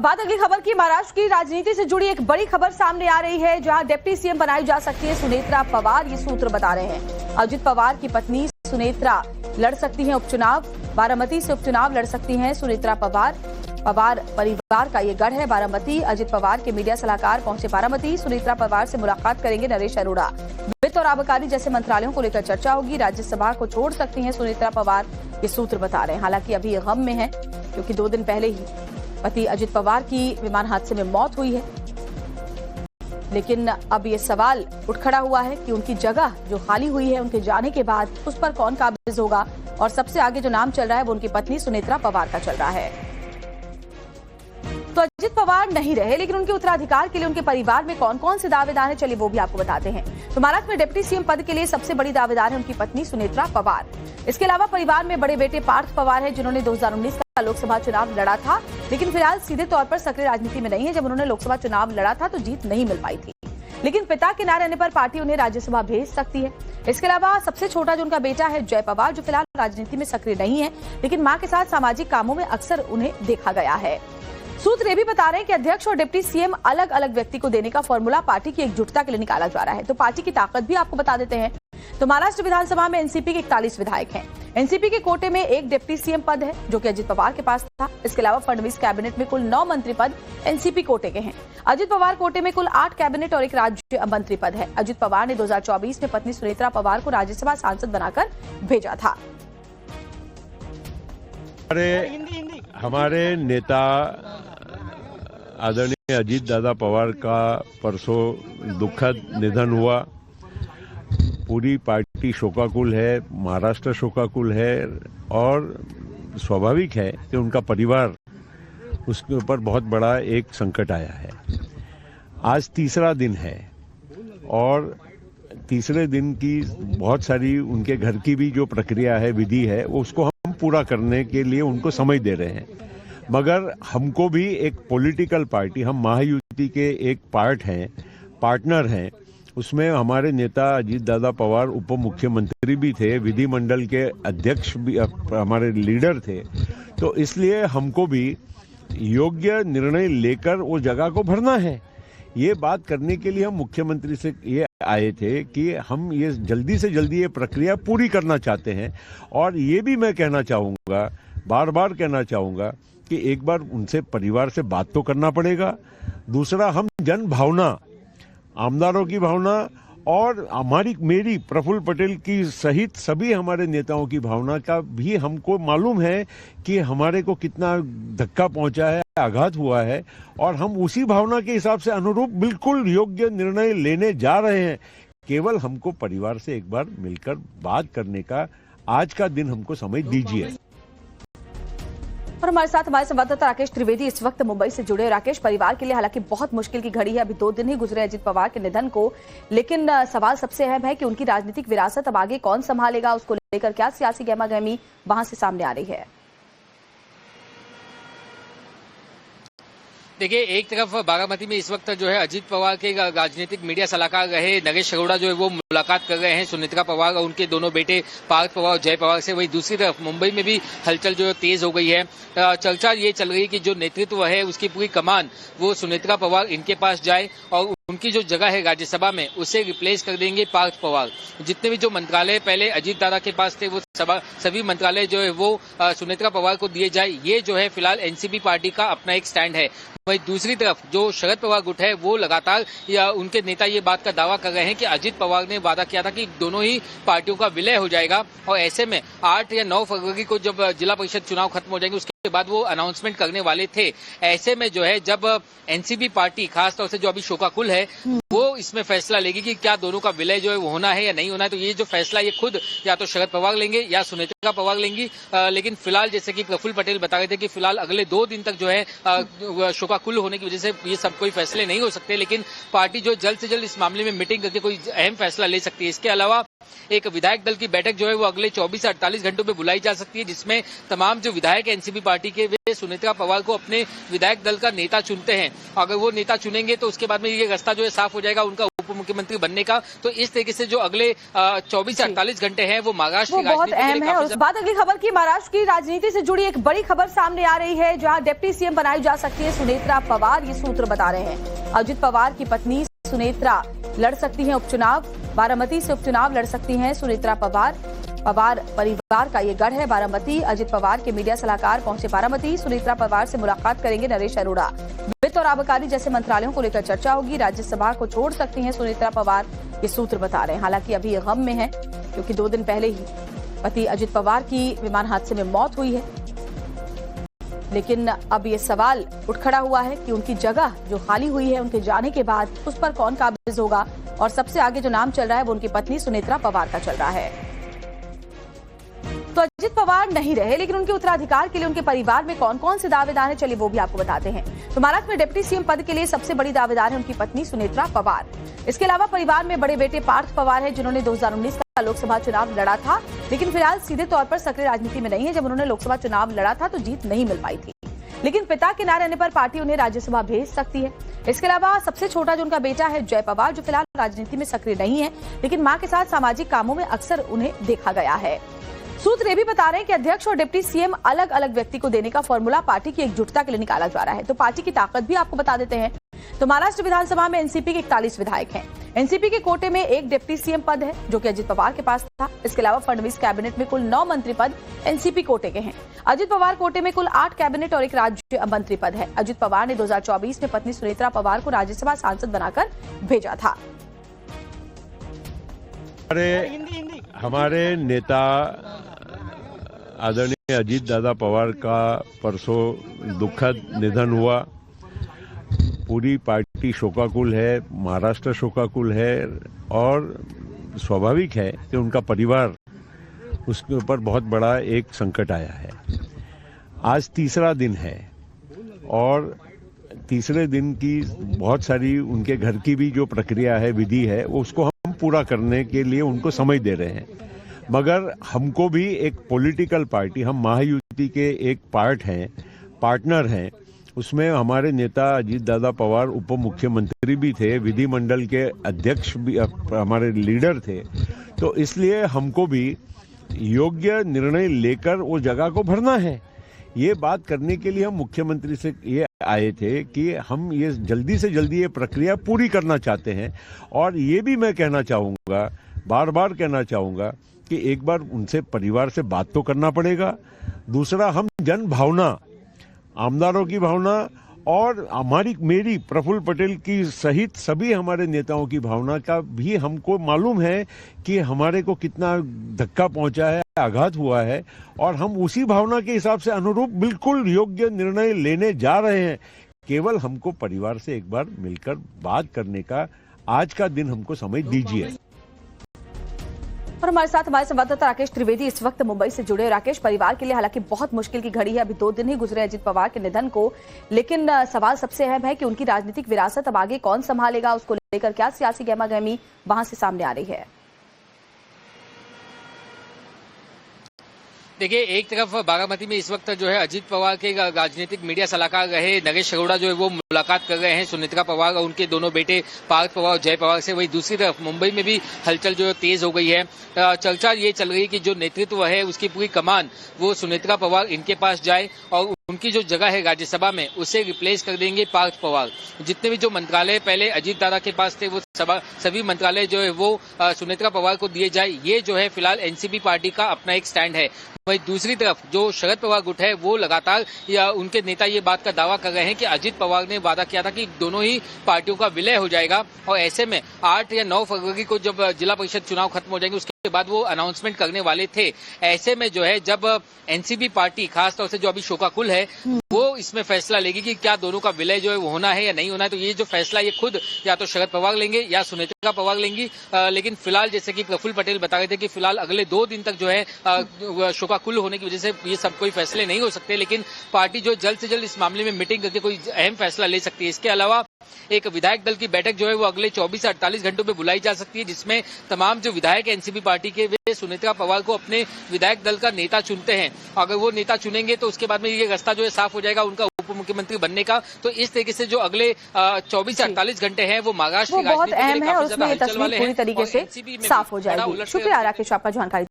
बात अगली खबर की। महाराष्ट्र की राजनीति से जुड़ी एक बड़ी खबर सामने आ रही है, जहां डिप्टी सीएम बनाई जा सकती है सुनेत्रा पवार। ये सूत्र बता रहे हैं अजित पवार की पत्नी सुनेत्रा लड़ सकती हैं उपचुनाव। बारामती से उपचुनाव लड़ सकती हैं सुनेत्रा पवार। पवार परिवार का ये गढ़ है बारामती। अजित पवार के मीडिया सलाहकार पहुंचे बारामती। सुनेत्रा पवार से मुलाकात करेंगे नरेश अरोड़ा। वित्त और आबकारी जैसे मंत्रालयों को लेकर चर्चा होगी। राज्यसभा को छोड़ सकती हैं सुनेत्रा पवार, ये सूत्र बता रहे हैं। हालांकि अभी ये गम में है क्योंकि 2 दिन पहले ही पति अजित पवार की विमान हादसे में मौत हुई है। लेकिन अब ये सवाल उठ खड़ा हुआ है कि उनकी जगह जो खाली हुई है उनके जाने के बाद उस पर कौन काबिज होगा। और सबसे आगे जो नाम चल रहा है वो उनकी पत्नी सुनेत्रा पवार का चल रहा है। तो अजित पवार नहीं रहे, लेकिन उनके उत्तराधिकार के लिए उनके परिवार में कौन कौन से दावेदार हैं, चलिए वो भी आपको बताते हैं। तो महाराष्ट्र में डिप्टी सीएम पद के लिए सबसे बड़ी दावेदार है उनकी पत्नी सुनेत्रा पवार। इसके अलावा परिवार में बड़े बेटे पार्थ पवार है, जिन्होंने 2019 का लोकसभा चुनाव लड़ा था, लेकिन फिलहाल सीधे तौर पर सक्रिय राजनीति में नहीं है। जब उन्होंने लोकसभा चुनाव लड़ा था तो जीत नहीं मिल पाई थी, लेकिन पिता के ना रहने पर पार्टी उन्हें राज्यसभा भेज सकती है। इसके अलावा सबसे छोटा जो उनका बेटा है जय पवार, जो फिलहाल राजनीति में सक्रिय नहीं है, लेकिन मां के साथ सामाजिक कामों में अक्सर उन्हें देखा गया है। सूत्र ये भी बता रहे हैं कि अध्यक्ष और डिप्टी सीएम अलग अलग व्यक्ति को देने का फॉर्मूला पार्टी की एकजुटता के लिए निकाला जा रहा है। तो पार्टी की ताकत भी आपको बता देते हैं। तो महाराष्ट्र विधानसभा में एनसीपी के 41 विधायक हैं। एनसीपी के कोटे में एक डिप्टी सीएम पद है जो कि अजित पवार के पास था। इसके अलावा फडणवीस कैबिनेट में कुल 9 मंत्री पद एनसीपी कोटे के हैं। अजित पवार कोटे में कुल 8 कैबिनेट और 1 राज्य मंत्री पद है। अजित पवार ने 2024 में पत्नी सुनेत्रा पवार को राज्यसभा सांसद बनाकर भेजा था। हमारे नेता आदरणीय अजीत दादा पवार का परसों दुखद निधन हुआ। पूरी पार्टी शोकाकुल है, महाराष्ट्र शोकाकुल है और स्वाभाविक है कि उनका परिवार, उसके ऊपर बहुत बड़ा एक संकट आया है। आज तीसरा दिन है और तीसरे दिन की बहुत सारी उनके घर की भी जो प्रक्रिया है, विधि है, उसको हम पूरा करने के लिए उनको समय दे रहे हैं। मगर हमको भी एक पॉलिटिकल पार्टी, हम महायुति के एक पार्टनर हैं, उसमें हमारे नेता अजीत दादा पवार उप मुख्यमंत्री भी थे, विधिमंडल के अध्यक्ष भी हमारे लीडर थे। तो इसलिए हमको भी योग्य निर्णय लेकर वो जगह को भरना है। ये बात करने के लिए हम मुख्यमंत्री से ये आए थे कि हम ये जल्दी से जल्दी ये प्रक्रिया पूरी करना चाहते हैं। और ये भी मैं कहना चाहूँगा, बार बार कहना चाहूँगा कि एक बार उनसे परिवार से बात तो करना पड़ेगा। दूसरा, हम जन भावना, आमदारों की भावना और मेरी प्रफुल्ल पटेल की सहित सभी हमारे नेताओं की भावना का भी हमको मालूम है कि हमारे को कितना धक्का पहुंचा है, आघात हुआ है, और हम उसी भावना के हिसाब से अनुरूप बिल्कुल योग्य निर्णय लेने जा रहे हैं। केवल हमको परिवार से एक बार मिलकर बात करने का आज का दिन हमको समय दीजिए। और हमारे साथ हमारे संवाददाता राकेश त्रिवेदी इस वक्त मुंबई से जुड़े। राकेश, परिवार के लिए हालांकि बहुत मुश्किल की घड़ी है, अभी 2 दिन ही गुजरे अजित पवार के निधन को, लेकिन सवाल सबसे अहम है कि उनकी राजनीतिक विरासत अब आगे कौन संभालेगा, उसको लेकर क्या सियासी गहमागहमी वहां से सामने आ रही है। देखिए, एक तरफ बारामती में इस वक्त जो है अजित पवार के राजनीतिक मीडिया सलाहकार रहे नरेश अरोड़ा जो है वो मुलाकात कर रहे हैं सुनेत्रा पवार और उनके दोनों बेटे पार्थ पवार और जय पवार से। वहीं दूसरी तरफ मुंबई में भी हलचल जो है तेज हो गई है। चर्चा ये चल रही है कि जो नेतृत्व है उसकी पूरी कमान वो सुनेत्रा पवार इनके पास जाए और उनकी जो जगह है राज्यसभा में उसे रिप्लेस कर देंगे पार्थ पवार। जितने भी जो मंत्रालय पहले अजीत दादा के पास थे वो सभी मंत्रालय जो है वो सुनेत्रा पवार को दिए जाए, ये जो है फिलहाल एनसीपी पार्टी का अपना एक स्टैंड है। वहीं दूसरी तरफ जो शरद पवार गुट है वो लगातार उनके नेता ये बात का दावा कर रहे हैं कि अजित पवार ने वादा किया था कि दोनों ही पार्टियों का विलय हो जाएगा और ऐसे में 8 या 9 फरवरी को जब जिला परिषद चुनाव खत्म हो जाएंगे उसके बाद वो अनाउंसमेंट करने वाले थे। ऐसे में जो है जब एनसीपी पार्टी खासतौर से जो अभी शोकाकुल है वो इसमें फैसला लेगी कि क्या दोनों का विलय जो है वो होना है या नहीं होना है, तो ये जो फैसला ये खुद या तो शरद पवार लेंगे या सुनेत्रा पवार लेंगी। लेकिन फिलहाल जैसे कि प्रफुल्ल पटेल बता रहे थे कि फिलहाल अगले 2 दिन तक जो है शोकाकुल होने की वजह से ये सब कोई फैसले नहीं हो सकते, लेकिन पार्टी जो जल्द से जल्द इस मामले में मीटिंग करके कोई अहम फैसला ले सकती है। इसके अलावा एक विधायक दल की बैठक जो है वो अगले 24 से 48 घंटों में बुलाई जा सकती है, जिसमें तमाम जो विधायक एनसीपी पार्टी के वे सुनेत्रा पवार को अपने विधायक दल का नेता चुनते हैं। अगर वो नेता चुनेंगे तो उसके बाद में ये रास्ता जो है साफ हो जाएगा उनका उप मुख्यमंत्री बनने का, तो इस तरीके से जो अगले 24 से 48 घंटे हैं वो महाराष्ट्र वो की बहुत राजनीति के अहम लिए है। काफी उस बाद अगली खबर की महाराष्ट्र की राजनीति से जुड़ी एक बड़ी खबर सामने आ रही है, जहां डिप्टी सीएम बनाई जा सकती है सुनेत्रा पवार। ये सूत्र बता रहे हैं अजित पवार की पत्नी सुनेत्रा लड़ सकती हैं उपचुनाव। बारामती से उपचुनाव लड़ सकती हैं सुनेत्रा पवार। पवार परिवार का ये गढ़ है बारामती। अजित पवार के मीडिया सलाहकार पहुंचे बारामती। सुनेत्रा पवार से मुलाकात करेंगे नरेश अरोड़ा। वित्त और आबकारी जैसे मंत्रालयों को लेकर चर्चा होगी। राज्यसभा को छोड़ सकती हैं सुनेत्रा पवार, ये सूत्र बता रहे हैं। हालांकि अभी ये गम में है क्योंकि 2 दिन पहले ही पति अजित पवार की विमान हादसे में मौत हुई है। लेकिन अब ये सवाल उठ खड़ा हुआ है कि उनकी जगह जो खाली हुई है उनके जाने के बाद उस पर कौन काबिज होगा। और सबसे आगे जो नाम चल रहा है वो उनकी पत्नी सुनेत्रा पवार का चल रहा है। तो अजित पवार नहीं रहे, लेकिन उनके उत्तराधिकार के लिए उनके परिवार में कौन कौन से दावेदार हैं, चलिए वो भी आपको बताते हैं। तो महाराष्ट्र में डिप्टी सीएम पद के लिए सबसे बड़ी दावेदार है उनकी पत्नी सुनेत्रा पवार। इसके अलावा परिवार में बड़े बेटे पार्थ पवार है, जिन्होंने 2019 का लोकसभा चुनाव लड़ा था, लेकिन फिलहाल सीधे तौर पर सक्रिय राजनीति में नहीं है। जब उन्होंने लोकसभा चुनाव लड़ा था तो जीत नहीं मिल पाई थी, लेकिन पिता के ना रहने पर पार्टी उन्हें राज्यसभा भेज सकती है। इसके अलावा सबसे छोटा जो उनका बेटा है जय पवार, जो फिलहाल राजनीति में सक्रिय नहीं है, लेकिन मां के साथ सामाजिक कामों में अक्सर उन्हें देखा गया है। सूत्र ये भी बता रहे हैं कि अध्यक्ष और डिप्टी सीएम अलग अलग व्यक्ति को देने का फॉर्मूला पार्टी की एकजुटता के लिए निकाला जा रहा है। तो पार्टी की ताकत भी आपको बता देते हैं। तो महाराष्ट्र विधानसभा में एनसीपी के 41 विधायक हैं। एनसीपी के कोटे में एक डिप्टी सीएम पद है जो कि अजित पवार के पास था। इसके अलावा फडणवीस कैबिनेट में कुल 9 मंत्री पद एनसीपी कोटे के हैं। अजित पवार कोटे में कुल 8 कैबिनेट और 1 राज्य मंत्री पद है। अजित पवार ने 2024 में पत्नी सुनेत्रा पवार को राज्यसभा सांसद बनाकर भेजा था। हमारे नेता आदरणीय अजीत दादा पवार का परसों दुखद निधन हुआ। पूरी पार्टी शोकाकुल है, महाराष्ट्र शोकाकुल है और स्वाभाविक है कि उनका परिवार, उसके ऊपर बहुत बड़ा एक संकट आया है। आज तीसरा दिन है और तीसरे दिन की बहुत सारी उनके घर की भी जो प्रक्रिया है, विधि है, वो उसको हम पूरा करने के लिए उनको समय दे रहे हैं। मगर हमको भी एक पॉलिटिकल पार्टी, हम महायुति के एक पार्टनर हैं, उसमें हमारे नेता अजीत दादा पवार उप मुख्यमंत्री भी थे, विधिमंडल के अध्यक्ष भी हमारे लीडर थे। तो इसलिए हमको भी योग्य निर्णय लेकर वो जगह को भरना है। ये बात करने के लिए हम मुख्यमंत्री से ये आए थे कि हम ये जल्दी से जल्दी ये प्रक्रिया पूरी करना चाहते हैं। और ये भी मैं कहना चाहूँगा, बार बार कहना चाहूँगा कि एक बार उनसे परिवार से बात तो करना पड़ेगा। दूसरा, हम जन भावना, आमदारों की भावना और मेरी प्रफुल्ल पटेल की सहित सभी हमारे नेताओं की भावना का भी हमको मालूम है कि हमारे को कितना धक्का पहुंचा है, आघात हुआ है, और हम उसी भावना के हिसाब से अनुरूप बिल्कुल योग्य निर्णय लेने जा रहे हैं। केवल हमको परिवार से एक बार मिलकर बात करने का आज का दिन हमको समय दीजिए। और हमारे साथ हमारे संवाददाता राकेश त्रिवेदी इस वक्त मुंबई से जुड़े। राकेश, परिवार के लिए हालांकि बहुत मुश्किल की घड़ी है, अभी 2 दिन ही गुजरे अजित पवार के निधन को, लेकिन सवाल सबसे अहम है कि उनकी राजनीतिक विरासत अब आगे कौन संभालेगा, उसको लेकर क्या सियासी गहमागहमी वहां से सामने आ रही है। देखिए, एक तरफ बारामती में इस वक्त जो है अजित पवार के राजनीतिक मीडिया सलाहकार रहे नरेश अरोड़ा जो है वो मुलाकात कर रहे हैं सुनेत्रा पवार और उनके दोनों बेटे पार्थ पवार और जय पवार से। वहीं दूसरी तरफ मुंबई में भी हलचल जो है तेज हो गई है। चर्चा ये चल रही है कि जो नेतृत्व है उसकी पूरी कमान वो सुनेत्रा पवार इनके पास जाए और उनकी जो जगह है राज्यसभा में उसे रिप्लेस कर देंगे पार्थ पवार। जितने भी जो मंत्रालय पहले अजीत दादा के पास थे वो सभी मंत्रालय जो है वो सुनेत्रा पवार को दिए जाए, ये जो है फिलहाल एनसीपी पार्टी का अपना एक स्टैंड है। वहीं दूसरी तरफ जो शरद पवार गुट है वो लगातार उनके नेता ये बात का दावा कर रहे हैं कि अजित पवार ने वादा किया था कि दोनों ही पार्टियों का विलय हो जाएगा और ऐसे में 8 या 9 फरवरी को जब जिला परिषद चुनाव खत्म हो जाएंगे उसके बाद वो अनाउंसमेंट करने वाले थे। ऐसे में जो है जब एनसीपी पार्टी खासतौर से जो अभी शोकाकुल है वो इसमें फैसला लेगी कि क्या दोनों का विलय जो है वो होना है या नहीं होना है, तो ये जो फैसला ये खुद या तो शरद पवार लेंगे या सुनेत्रा पवार लेंगी। लेकिन फिलहाल जैसे कि प्रफुल्ल पटेल बता रहे थे कि फिलहाल अगले 2 दिन तक जो है शोकाकुल होने की वजह से ये सब कोई फैसले नहीं हो सकते, लेकिन पार्टी जो जल्द से जल्द इस मामले में मीटिंग करके कोई अहम फैसला ले सकती है। इसके अलावा एक विधायक दल की बैठक जो है वो अगले 24 से 48 घंटों में बुलाई जा सकती है, जिसमें तमाम जो विधायक एनसीपी पार्टी के वे सुनेत्रा पवार को अपने विधायक दल का नेता चुनते हैं। अगर वो नेता चुनेंगे तो उसके बाद में ये रास्ता जो है साफ हो जाएगा उनका उप उप मुख्यमंत्री बनने का। तो इस तरीके से जो अगले 24 से 48 घंटे हैं वो महाराष्ट्र वो की बहुत राजनीति के अहम लिए है और काफी ज्यादा उसमें ये हलचल तस्वीर वाले पूरी हैं तरीके और से NCP में भी साफ हो बड़ा जाएगी। उलटफेर शुक्रिया राकेश, आपका जानकारी